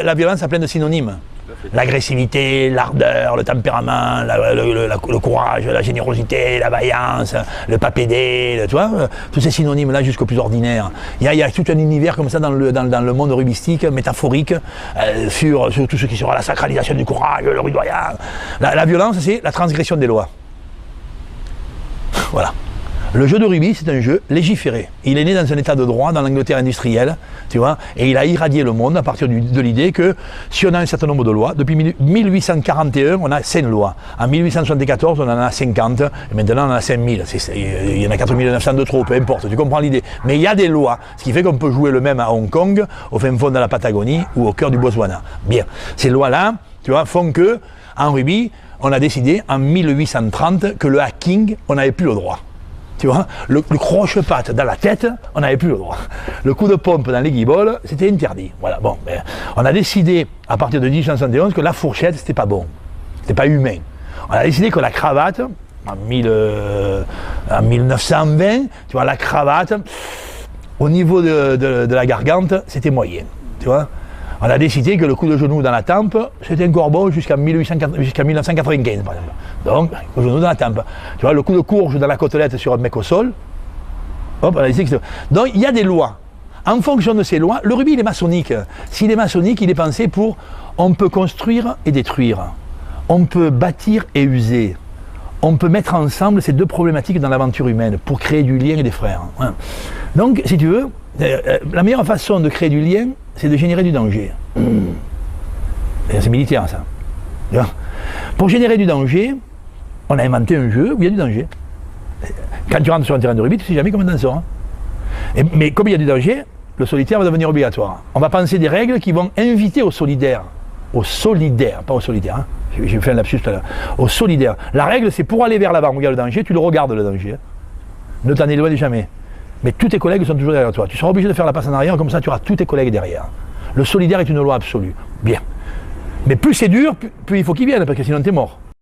La violence a plein de synonymes. L'agressivité, l'ardeur, le tempérament, le courage, la générosité, la vaillance, le pas pédé, tu vois, tous ces synonymes-là jusqu'au plus ordinaire. Il y a tout un univers comme ça dans le monde rubistique, métaphorique, sur tout ce qui sera la sacralisation du courage, le rudoyant. La violence, c'est la transgression des lois. Voilà. Le jeu de rugby, c'est un jeu légiféré. Il est né dans un état de droit, dans l'Angleterre industrielle, tu vois, et il a irradié le monde à partir de l'idée que si on a un certain nombre de lois, depuis 1841, on a 5 lois. En 1874, on en a 50, et maintenant on en a 5000. Il y en a 4900 de trop, peu importe, tu comprends l'idée. Mais il y a des lois, ce qui fait qu'on peut jouer le même à Hong Kong, au fin fond de la Patagonie ou au cœur du Botswana. Bien, ces lois-là, tu vois, font que, en rugby, on a décidé en 1830 que le hacking, on n'avait plus le droit. Tu vois, le croche-patte dans la tête, on n'avait plus le droit. Le coup de pompe dans les guibolles, c'était interdit. Voilà, bon, ben, on a décidé, à partir de 1871, que la fourchette, c'était pas bon. C'était pas humain. On a décidé que la cravate, en 1920, tu vois, la cravate, au niveau de la gargante, c'était moyen. Tu vois. On a décidé que le coup de genou dans la tempe, c'était encore bon jusqu'à 1995, par exemple. Donc, le genou dans la tempe. Tu vois, le coup de courge dans la côtelette sur un mec au sol, hop, on a décidé que donc, il y a des lois. En fonction de ces lois, le rugby, il est maçonnique. S'il est maçonnique, il est pensé pour on peut construire et détruire. On peut bâtir et user. On peut mettre ensemble ces deux problématiques dans l'aventure humaine pour créer du lien et des frères. Donc, si tu veux, la meilleure façon de créer du lien, c'est de générer du danger. C'est militaire, ça. Pour générer du danger, on a inventé un jeu où il y a du danger. Quand tu rentres sur un terrain de rugby, tu ne sais jamais comment t'en sors. Mais comme il y a du danger, le solitaire va devenir obligatoire. On va penser des règles qui vont inviter au solidaire. Au solidaire, pas au solitaire. Hein. J'ai fait un lapsus tout à l'heure. Au solidaire. La règle, c'est pour aller vers l'avant, où il y a le danger, tu le regardes le danger. Ne t'en éloigne jamais. Mais tous tes collègues sont toujours derrière toi. Tu seras obligé de faire la passe en arrière, comme ça tu auras tous tes collègues derrière. Le solidaire est une loi absolue. Bien. Mais plus c'est dur, plus il faut qu'il vienne, parce que sinon t'es mort.